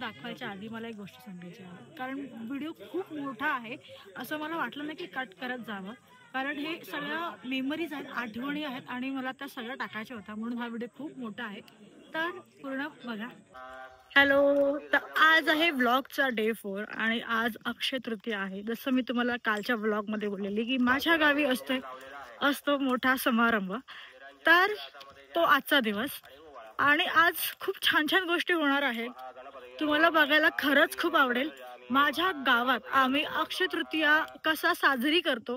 दाखवायच्या आधी मला एक गोष्ट सांगायची आहे, कारण व्हिडिओ खूप मोठा आहे असं मला वाटलं नाही की कट करत जावं, कारण हे सगळ्या मेमरीज आहेत, आठवणी आहेत आणि मला त्या सगळ्या टाकायच्या होत्या, म्हणून हा व्हिडिओ खूप मोठा आहे. तर पूर्ण बघा. हॅलो, तर आज आहे व्लॉगचा डे 4 आणि आज अक्षय तृतीया आहे. जसं मी तुम्हाला कालच्या व्लॉगमध्ये बोललेली की माझ्या गावी असतो मोठा समारंभ, तर तो आजचा दिवस. आणि आज खूप छान छान गोष्टी होणार आहेत, तुम्हाला बघायला खरंच खूप आवडेल. माझ्या गावात आम्ही अक्षय तृतीया कसा साजरी करतो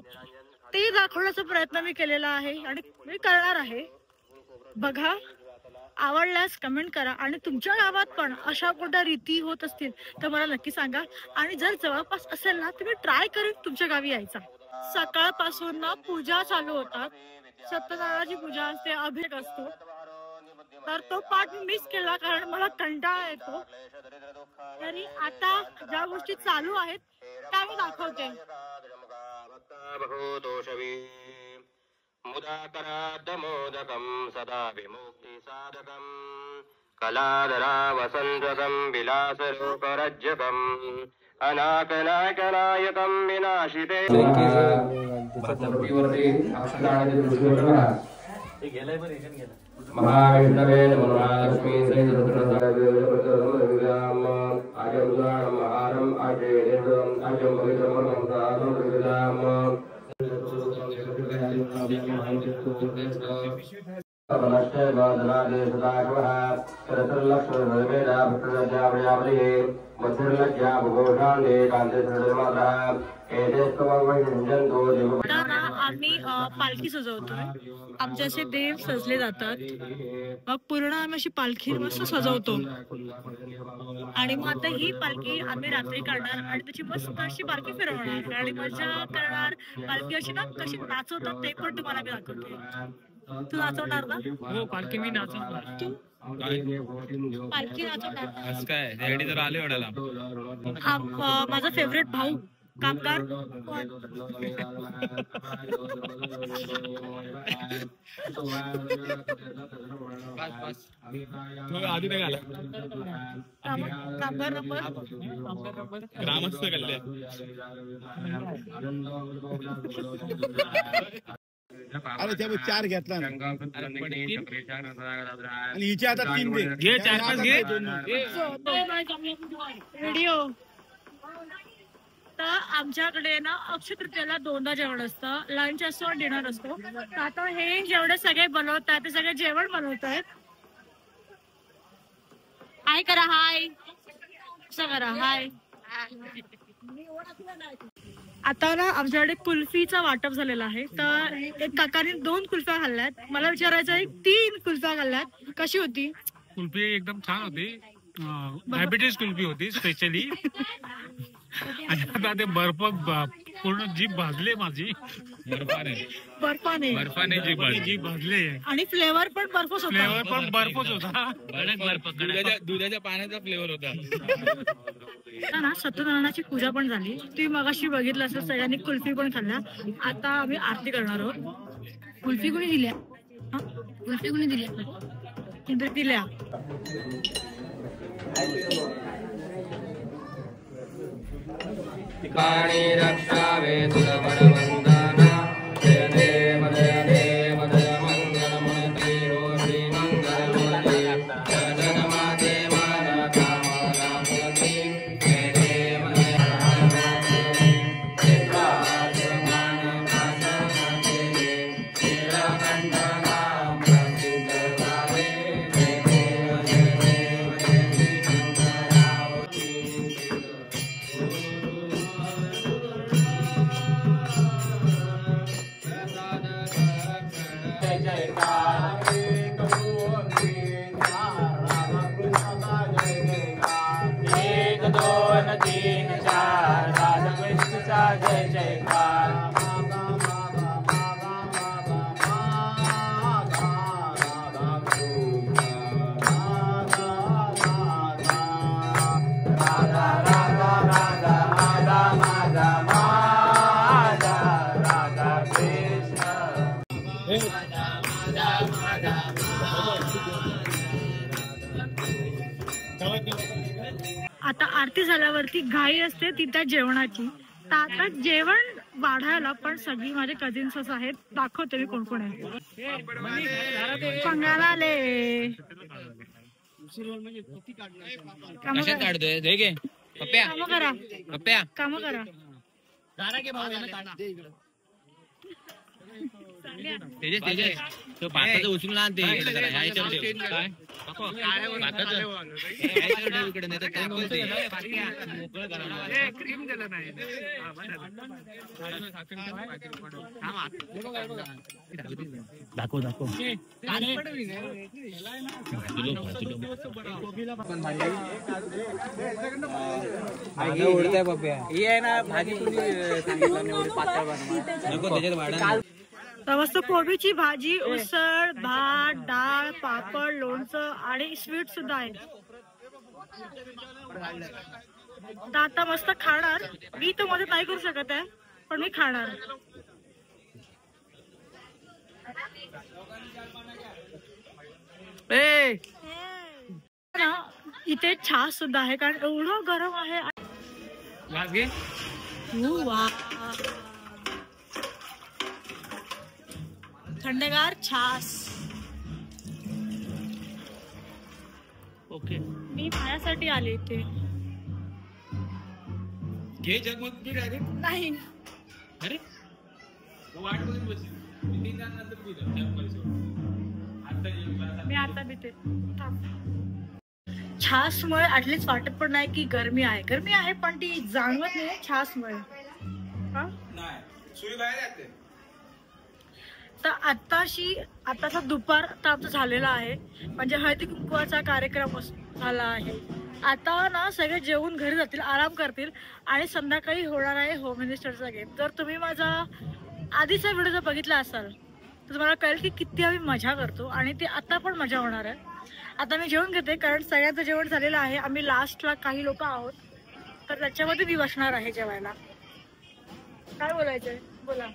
ते दाखवण्याचा प्रयत्न मी केलेला आहे आणि मी करणार आहे. बघा, आवडल्यास कमेंट करा आणि तुमच्या गावात पण अशा कोणत्या रीती होत असतील तर मला नक्की सांगा. आणि जर जवळपास असेल ना, तुम्ही ट्राय करून तुमच्या गावी यायचा. सकाळपासून ना पूजा चालू होतात, सत्यनारायणाची पूजा असते, अभिषेक असतो, तर तो पार्ट मी मिस केला कारण मला कंटाळा येतो. तरी आता ज्या गोष्टी चालू आहेत त्या मी दाखवते. सदा विमुक्ती साधकम कलाधरा वसंतकम विलासरूपरज्यकम अनाकनायकनायकम विनाशिते महाविष्णवे नमः लक्ष्मी श्रीरुद्रम आजम आरम आजम आम्ही पालखी सजवतोय. आमचे असे देव सजले जातात, मग पूर्ण आम्ही अशी पालखी मस्त सजवतो. आणि मग आता ही पालखी आम्ही रात्री काढणार आणि त्याची मस्त अशी पालखी फिरवणार आणि मजा करणार. पालखी अशी ना कशी नाचवतात ते पण तुम्हाला मी दाखवते. तू नाचवणार ना? हो, पालखी मी नाचवणार. तू पालखी नाचवणार? काय रेडी तर आले वडाला. हा माझा फेवरेट भाऊ कामगार. आधी नाही आला कामगार नंबर ग्रामस्थ कल्याण. अरे त्या 4 घेतला ना आणि हिच्या आता 3 दे. घे 4-5 घे. व्हिडिओ. तर आमच्याकडे ना अक्षय तृतीयाला 2दा जेवण असतं, लंच असतो आणि डिनर असतो. आता हे जेवढे सगळे बनवतात ते सगळे जेवण बनवत आहेत. हाय करा, हाय करा, हाय. आता ना आमच्याकडे कुल्फीचा वाटप झालेला आहे, तर एक काकाने 2 कुल्फ्या खाल्ल्यात. मला विचारायचं आहे 3 कुल्फ्या खाल्ल्यात, कशी होती कुल्फी? एकदम छान होती, डायबिटीज कुल्फी होती स्पेशली. आणि आता ते बर्फ पूर्ण जीभ भाजले माझी. बर्फाने जीभ भाजले आणि फ्लेवर पण बर्फच होता. दुधाच्या पाण्याचा फ्लेवर होता ना. सत्यनारायणाची पूजा पण झाली, ती मगाशी बघितलं असं. सगळ्यांनी कुल्फी पण खाल्ल्या. आता आम्ही आरती करणार आहोत. कुल्फी कोणी दिल्या? कुल्फी कोणी दिल्या? ठिकाणी रक्षावे तुलवनवंदना जय देव जय देव जय मंगलमूर्ति रोषि मंगलमूर्ति जय जगन्माते माता कामनामूर्ति जय देव जय हनुमते चित्रासुरमाने भाषणते नीलकंठनाम प्रसिद्धकाले जय देव जय देव जय श्रीशंकरावती. आता आरती झाल्यावरती घाई असते ती त्या जेवणाची. तर आता जेवण वाढायला पण सगळी माझे कझिन्स आहेत. दाखवते मी कोण कोण आहे. पंगाला आले. कामं करा, कामं करा. उचलून आणते दाखव दाखव उडतंय पप्या ही आहे ना भाजी मस्त कोबीची भाजी, उसळ, भात, डाळ, पापड, लोणचं आणि स्वीट सुद्धा आहे. तर आता मस्त खाणार. मी तर मदत नाही करू शकत आहे पण मी खाणार. इथे छास सुद्धा आहे कारण एवढं गरम आहे. थंडगार छास. ओके मी माझ्यासाठी आले इथे. घे जगमग नाही अरे मी आता पिते. छासमुळे ऍटलीस्ट वाटत पण नाही की गरमी आहे. गरमी आहे पण ती जाणवत नाही छासमुळे. तर आताचा दुपार तर आमचा झालेला आहे. म्हणजे हळदी कुंकवाचा कार्यक्रम झाला आहे. आता ना सगळे जेवून घरी जातील, आराम करतील आणि संध्याकाळी होणार आहे होम मिनिस्टरचा गेम. जर तुम्ही माझा आधीचा व्हिडिओ जर बघितला असाल तर तुम्हाला कळेल की किती आम्ही मजा करतो आणि ते आता पण मजा होणार आहे. आता मी जेवण घेते कारण सगळ्यांचं जेवण झालेलं आहे. आम्ही लास्टला काही लोक आहोत तर त्याच्यामध्ये मी बसणार आहे जेवायला. काय बोलायचंय बोला.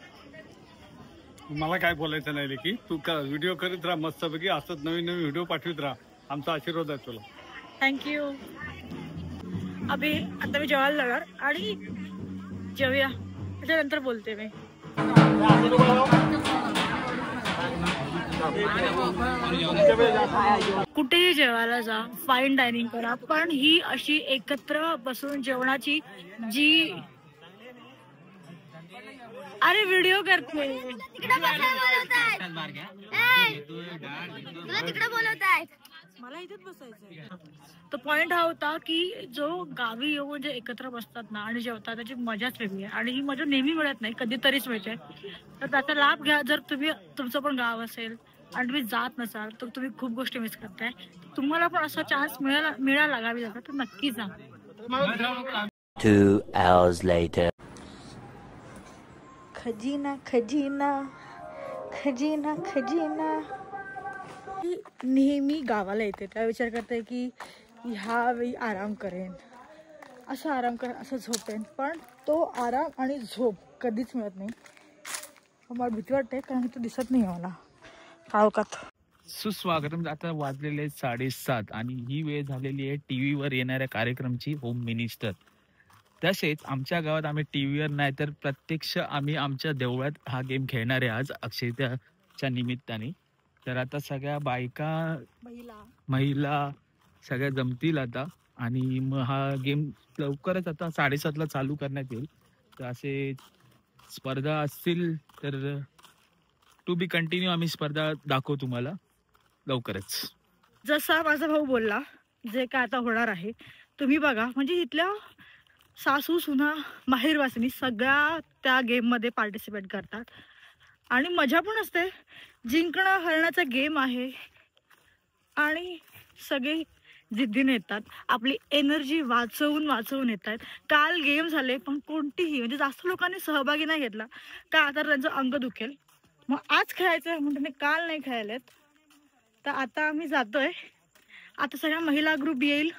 मला काय बोलायचं नाही की तू व्हिडिओ करीत राहा मस्तपैकी. असंच नवीन नवीन व्हिडिओ पाठवत राहा. आमचा आशीर्वाद आहे तुला. थँक्यू. आता मी जेवायला जाणार आणि जेवूया त्याच्यानंतर बोलते मी. कुठेही जेवायला जा, फाईन डायनिंग करा, पण ही अशी एकत्र बसून जेवणाची जी अरे व्हिडिओ करते मला इथेच बसायचं. तो पॉइंट हा होता की जो गावी येऊन जे एकत्र बसतात ना आणि जेवतात त्याची मजाच वेगळी आहे. आणि ही मजा नेहमी मिळत नाही, कधीतरीच मिळते. तर त्याचा लाभ घ्या. जर तुमचं पण गाव असेल आणि तुम्ही जात नसाल तर तुम्ही खूप गोष्टी मिस करताय. तुम्हाला पण असा चान्स मिळाला गावी जाता तर नक्की जा. 2 hours later. खजिना खजिना खजिना खजिना. नेहमी गावाला येते त्या विचार करते की ह्यावेळी आराम करेन, असं आराम करेन, असं झोपेन. पण तो आराम आणि झोप कधीच मिळत नाही. मला भीती वाटते कारण तो दिसत नाही मला काळोखात. सुस्वागतम. आता वाजलेले 7:30 आणि ही वेळ झालेली आहे टीव्ही वर येणाऱ्या कार्यक्रमची, होम मिनिस्टर. तसेच आमच्या गावात आम्ही टीव्हीवर नाही तर प्रत्यक्ष आम्ही आमच्या देवळात हा गेम खेळणार आहे आज अक्षय्यतेच्या निमित्ताने. तर आता सगळ्या बायका महिला सगळ्या जमतील आता आणि मग हा गेम लवकरच आता 7:30ला चालू करण्यात येईल. तर असे स्पर्धा असतील तर टू बी कंटिन्यू आम्ही स्पर्धा दाखवू तुम्हाला लवकरच. जसा माझा भाऊ बोलला जे काय आता होणार आहे तुम्ही बघा. म्हणजे इथल्या सासू सुना माहेरवासिनी सगळ्या त्या गेममध्ये पार्टिसिपेट करतात आणि मजा पण असते. जिंकणं हरण्याचा गेम आहे आणि सगळे जिद्दीने येतात, आपली एनर्जी वाचवून येत आहेत. काल गेम झाले पण कोणतीही म्हणजे जास्त लोकांनी सहभागी नाही घेतला का आता त्यांचं अंग दुखेल. मग आज खेळायचं म्हणून काल नाही खेळायलेत. तर आता आम्ही जातोय. आता सगळ्या महिला ग्रुप येईल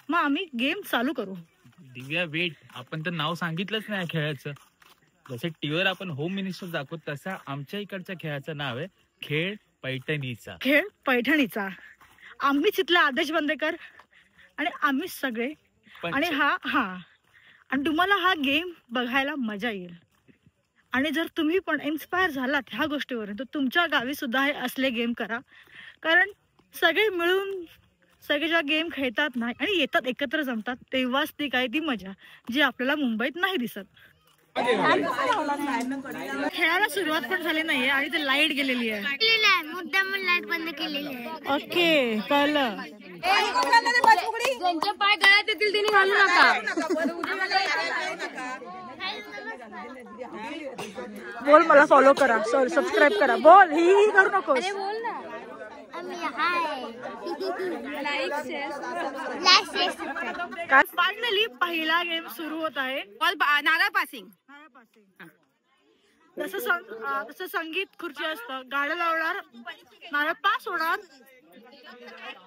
मग आम्ही गेम चालू करू. दिव्या वेट, आपण तर नाव सांगितलंच नाही खेळाचं. जसं टीव्हीवर आपण होम मिनिस्टर दाखवत तसा आमच्या इकडच्या खेळाचं नाव आहे खेळ पैठणीचा. खेळ पैठणीचा. आम्हीच इथले आदेश बांदेकर आणि आम्हीच सगळे. आणि आणि तुम्हाला हा गेम बघायला मजा येईल. आणि जर तुम्ही पण इन्स्पायर झालात ह्या गोष्टीवरून तर तुमच्या गावी सुद्धा हे असले गेम करा. कारण सगळे मिळून सगळे जेव्हा गेम खेळतात ना आणि येतात एकत्र जमतात तेव्हाच ती काय ती मजा जी आपल्याला मुंबईत नाही दिसत. खेळायला सुरुवात पण झाली नाहीये आणि ते लाईट गेलेली आहे. मुद्दाम लाईट बंद केलेली आहे. ओके कळलं. ज्यांचे पाय गळ्यात येतील तिने घालू नका. बोल मला फॉलो करा सबस्क्राईब करा. बोल ही करू नकोस. फायनली पहिला गेम सुरू होत आहे. नारळ पासिंग. जसं संगीत खुर्ची असतं गाडं लावणार नारळ पास होणार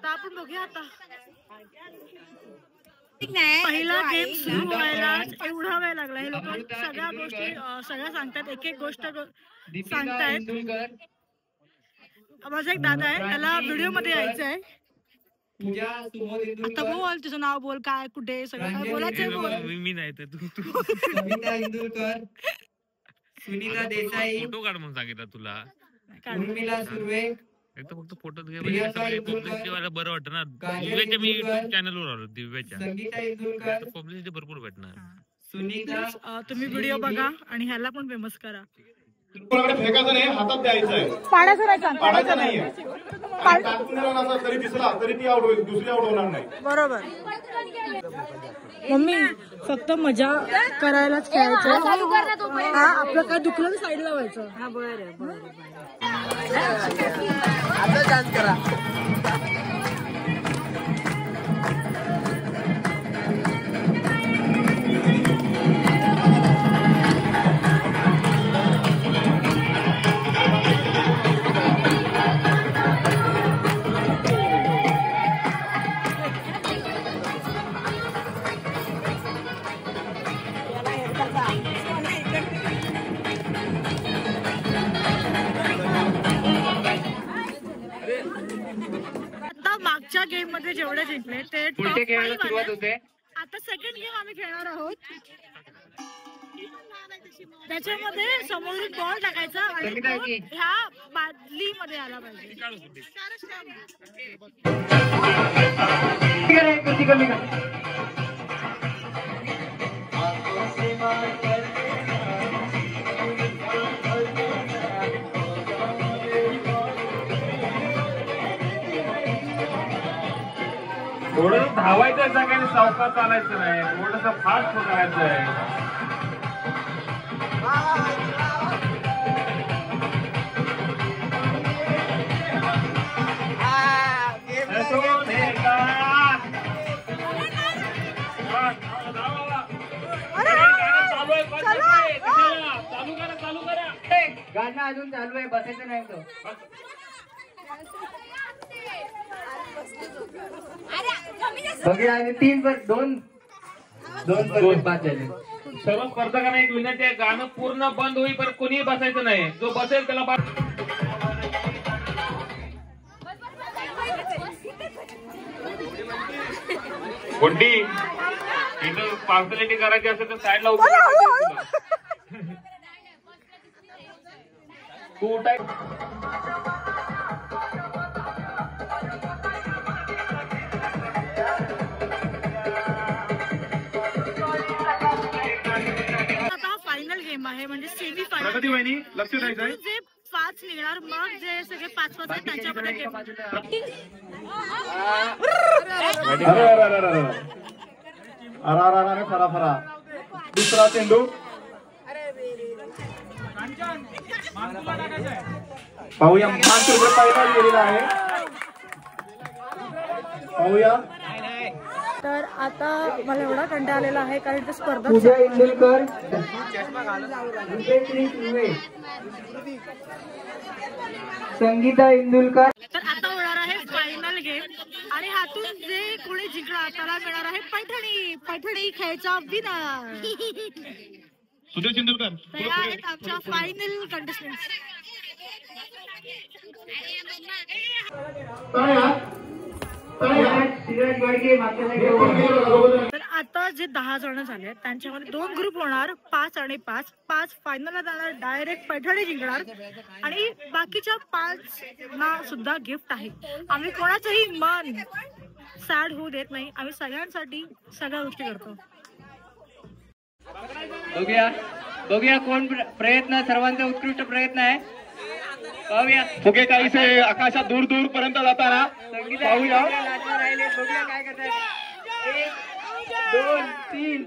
तर आपण बघूया आता. पहिला गेम सुरू व्हायला एवढा वेळ लागला. हे लोक सगळ्या गोष्टी सगळ्या सांगतात एक एक गोष्ट सांगतायत. माझा एक दादा आहे त्याला व्हिडिओ मध्ये यायचं आहे. आता बोल तुझं नाव बोल काय कुठे सगळं काय बोलायचंय बोल. मी नाही तर तू सविता इंदुरकर, सुनीता देसाई, फोटो काढ म्हणून सांगितलं तुला. उर्मिला सुर्वे, फक्त फोटो घे पब्लिसिटीवाला बरं वाटतं ना. दिव्याच्या मी युट्यूब चॅनलवर आलो दिव्याच्या. संगीता इंदुरकर, पब्लिसिटी भरपूर भेटणार. सुनीता. तुम्ही व्हिडिओ बघा आणि ह्याला पण फेमस करा. फेकायचं नाही, हातात द्यायचं आहे. पाडायचं नाहीये. टाकून असं तरी दिसला तरी ती आउट होईल, दुसरी आउट होणार नाही. बरोबर. मम्मी फक्त मजा करायलाच खेळायचं. आपलं काय दुखलं साईड लावायचं. हा बरं बरं. आता डान्स करा. मागच्या गेम मध्ये जेवढे जिंकले ते पुढच्या खेळाला सुरुवात होते. आता सेकंड गेम आम्ही खेळणार आहोत. त्याच्यामध्ये समोरून बॉल टाकायचा आणि ह्या बादली मध्ये आला पाहिजे. थोडं धावायचं सगळ्यांनी सावकाश चालायचं नाही. थोडस फास्ट करायचं आहे. चालू करा. गाणं अजून चालू आहे, बसायचं नाही तो. बघा आणि 3 पर 2 बाद झाले. सर्व स्पर्धकांना एक विनंती आहे, गाणं पूर्ण बंद होईपर्यंत कोणीही बसायचं नाही. जो बसेल त्याला कोणती इथं पार्सलिटी करायची असेल तर साईडला उभं तू उठाय. फायनल गेम आहे म्हणजे सेमी फायनल. प्रगती वहिनी लक्ष द्यायचं. जे 5 निघणार मग जे सगळे 5-5 आहेत त्यांच्यामध्ये गेम. अरे फरा दुसरा चेंडू पाहूया. 5 रुपये पहिला गेलेला आहे. पाहूया. तर आता मला एवढा कंटाळा आलेला आहे कारण ते स्पर्धा. पूजा इंदुरकर, रुपेश्री सुर्वे, संगीता इंदुरकर. तर आता होणार आहे फायनल गेम आणि हातून जे कोणी जिंकणार त्याला मिळणार आहे पैठणी खेळचा विनर. सुदेश इंदुरकर त्या आहेत आमच्या फायनल कंटेस्टंट्स. तर आता जे 10 जण झाले त्यांच्यामध्ये 2 ग्रुप होणार, 5 आणि 5. 5 फायनलला जाणार, डायरेक्ट पैठणी जिंकणार आणि बाकीच्या 5 ना सुद्धा गिफ्ट आहे. आम्ही कोणाचंही मन सॅड होऊ देत नाही, आम्ही सगळ्यांसाठी सगळ्या गोष्टी करतो. बघूया कोण प्रयत्न, सर्वांचा उत्कृष्ट प्रयत्न आहे. पाहूया फुगे काहीसे आकाशात दूर दूर पर्यंत जाताना पाहूया. बघूया काय करतात. 1 2 3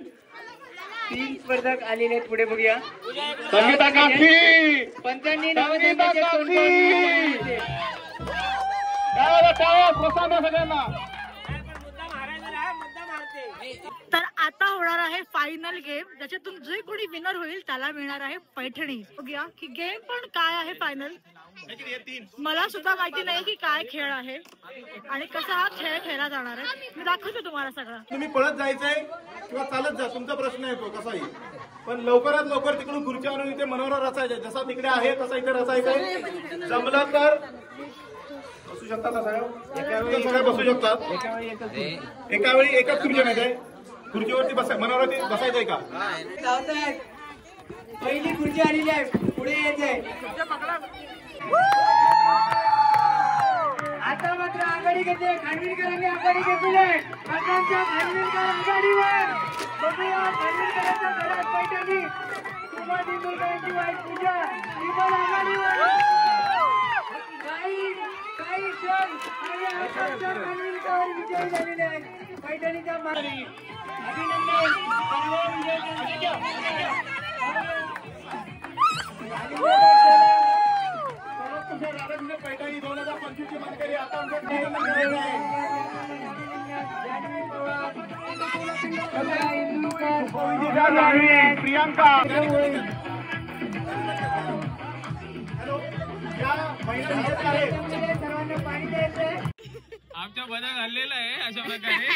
3 स्पर्धक आलेले आहेत. पुढे बघूया. संगीता काकी, पंचांनी संगीता काकी, सगळ्यांना. तर आता होणार आहे फायनल गेम, ज्याच्यातून जे कोणी विनर होईल त्याला मिळणार आहे पैठणी. बघूया की गेम पण काय आहे फायनल. मला सुद्धा माहिती नाही की काय खेळ आहे आणि कसा हा खेळ खेळला जाणार आहे. मी दाखवतो तुम्हाला सगळं. तुम्ही पळत जायचंय किंवा चालत जा, तुमचा प्रश्न येतो कसाही. पण लवकरात लवकर तिकडून खुर्ची आणून इथे मनोरा रचायचा. जसा तिकडे आहे तसा इथे रचायचंय. जमलं तर बसू शकतात, सगळ्या बसू शकतात. एका वेळी एकच खुर्ची नाही, खुर्चीवरती मनोरावरती बसायचंय का. पहिली खुर्ची आलेली आहे, पुढे यायचंय. आता मात्र आघाडी घेते खानविलकरांनी. आघाडी घेतली आहे. खानविलकर आघाडीवर. बघूया खानविलकरांच्या घरात पैठणी. सुभाष इंदुरकरांची वाईट पूजा आघाडीवर. काही क्षण आणि खानविलकर विजयी झालेले आहेत. पैठणीच्या अभिनंदन. पैठणी 2025 ची मानकरी आता प्रियांका. आमच्या बदल हल्लेला आहे अशा प्रकारे.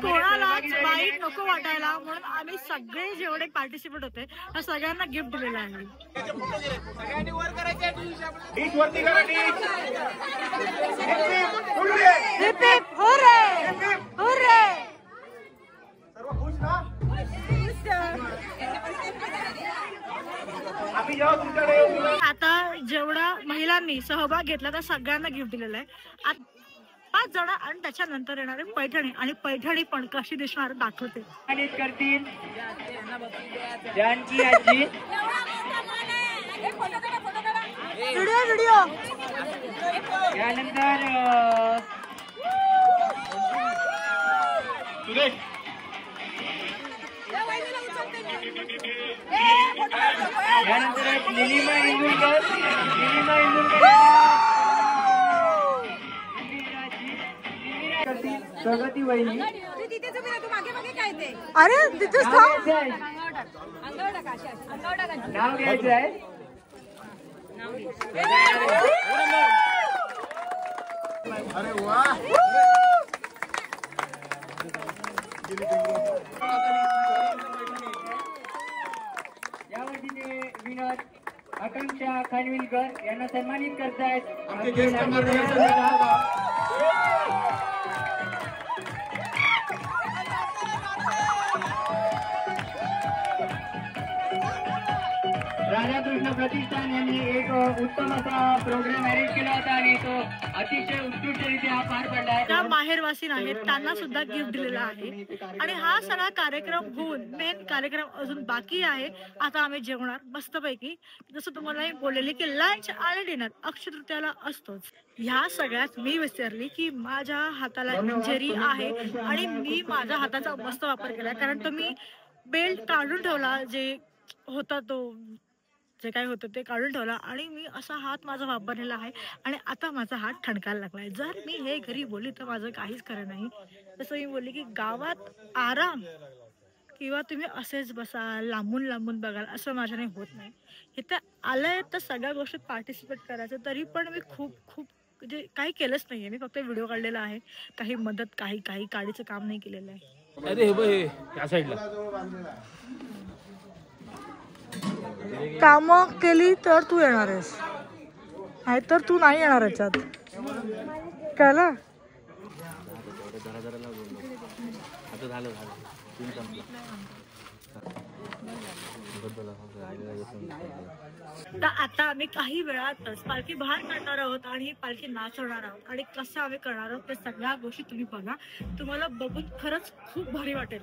कोणालाच वाईट नको वाटायला म्हणून आम्ही सगळे जेवढे पार्टिसिपेट होते त्या सगळ्यांना गिफ्ट दिलेलं आहे. डिश वरती करा. सर्व खुश ना. आम्ही जेव्हा तुमच्याकडे आता जेवढा महिलांनी सहभाग घेतला त्या सगळ्यांना गिफ्ट दिलेलं आहे. 5 जण आणि त्याच्यानंतर येणारे पैठणी, आणि पैठणी पण कशी दिसणार दाखवते. करतील जानकी आजी. व्हिडिओ यानंतर सुरेश. यानंतर निलिमा इंदुरकर. प्रगती वहिनी. अरे तिथेच नाव घ्यायचं आहे. अरे वा. यावर्षीचे विनर आकांक्षा खानविलकर यांना सन्मानित करतायत. आमचे ज्येष्ठ मान्यवर राधाकृष्ण प्रतिष्ठान यांनी एक उत्तम असा प्रोग्राम अरेंज केला होता आणि तो अतिशय उत्कृष्टरित्या पार पडला आहे. त्या माहेरवासीन आहेत त्यांना सुद्धा गिफ्ट दिलेला आहे. आणि हा सगळा कार्यक्रम होऊन मेन कार्यक्रम अजून बाकी आहे. आता आम्ही जेवणार मस्तपैकी. जसं तुम्हाला मी बोललेले की लंच आणि डिनर अक्षय तृतीयाला असतोच. ह्या सगळ्यात मी विसरली की माझ्या हाताला इंजरी आहे आणि मी माझ्या हाताचा मस्त वापर केला, कारण तो मी बेल्ट काढून ठेवला, जे होता तो जे काय होतं ते काढून ठेवला आणि मी असा हात माझा वापरलेला आहे आणि आता माझा हात ठणकायला लागलाय. जर मी हे घरी बोलली तर माझं काहीच खरं नाही. तसं मी बोलली की गावात आराम किंवा तुम्ही असेच बसा लांबून लांबून बघाल असं माझ्याने होत नाही. इथे आलंय तर सगळ्या गोष्टीत पार्टिसिपेट करायचं. तरी पण मी खूप म्हणजे काही केलंच नाहीये. मी फक्त व्हिडिओ काढलेला आहे, काही मदत काही काढीचं काम नाही केलेलं आहे. अरे हे बघ या साईडला काम केली तर तू येणार आहेस, नाही तर तू नाही येणार याच्यात. कळलं? आता झालं तीन संपलं. तर आता आम्ही काही वेळातच पालखी बाहेर काढणार आहोत आणि ही पालखी नाचवणार आहोत आणि कसं आम्ही करणार आहोत ते सगळ्या गोष्टी तुम्ही बघा. तुम्हाला बघून खरंच खूप भारी वाटेल.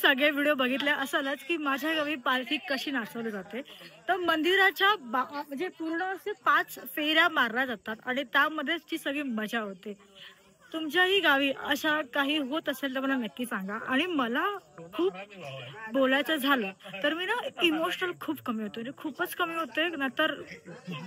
सगळे व्हिडिओ बघितले असालच की माझ्या गावी पालखी कशी नाचवली जाते. तर मंदिराच्या म्हणजे पूर्ण असे 5 फेऱ्या मारल्या जातात आणि त्यामध्येच ती सगळी मजा होते. तुमच्याही गावी अशा काही होत असेल तर मला नक्की सांगा. आणि मला खूप बोलायचं झालं तर मी ना इमोशनल खूप कमी होते, म्हणजे खूपच कमी होते ना, तर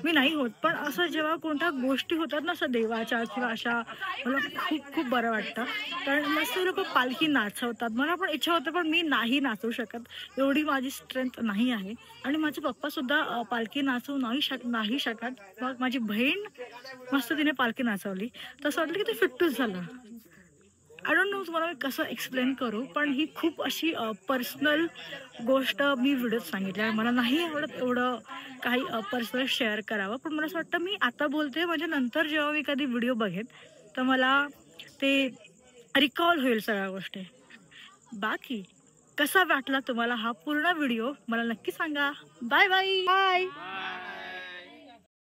मी नाही होत. पण असं जेव्हा कोणत्या गोष्टी होतात ना असं देवाच्या किंवा अशा, मला खूप खूप बरं वाटतं. कारण मस्त लोक पालखी नाचवतात. मला पण इच्छा होते पण मी नाही नाचवू शकत, एवढी माझी स्ट्रेंथ नाही आहे. आणि माझे पप्पा सुद्धा पालखी नाचवू नाही शकत. मग माझी बहीण मस्त तिने पालखी नाचवली, तसं वाटलं की ते फिट्टूच झालं. आय डोंट नो तुम्हाला मी कसं एक्सप्लेन करू, पण ही खूप अशी पर्सनल गोष्ट मी व्हिडिओत सांगितली आहे. मला नाही आवडत एवढं काही पर्सनल शेअर करावं, पण मला असं वाटतं मी आता बोलते म्हणजे नंतर जेव्हा मी कधी व्हिडिओ बघेन तर मला ते रिकॉल होईल सगळ्या गोष्टी. बाकी कसा वाटला तुम्हाला हा पूर्ण व्हिडिओ मला नक्की सांगा. Bye bye.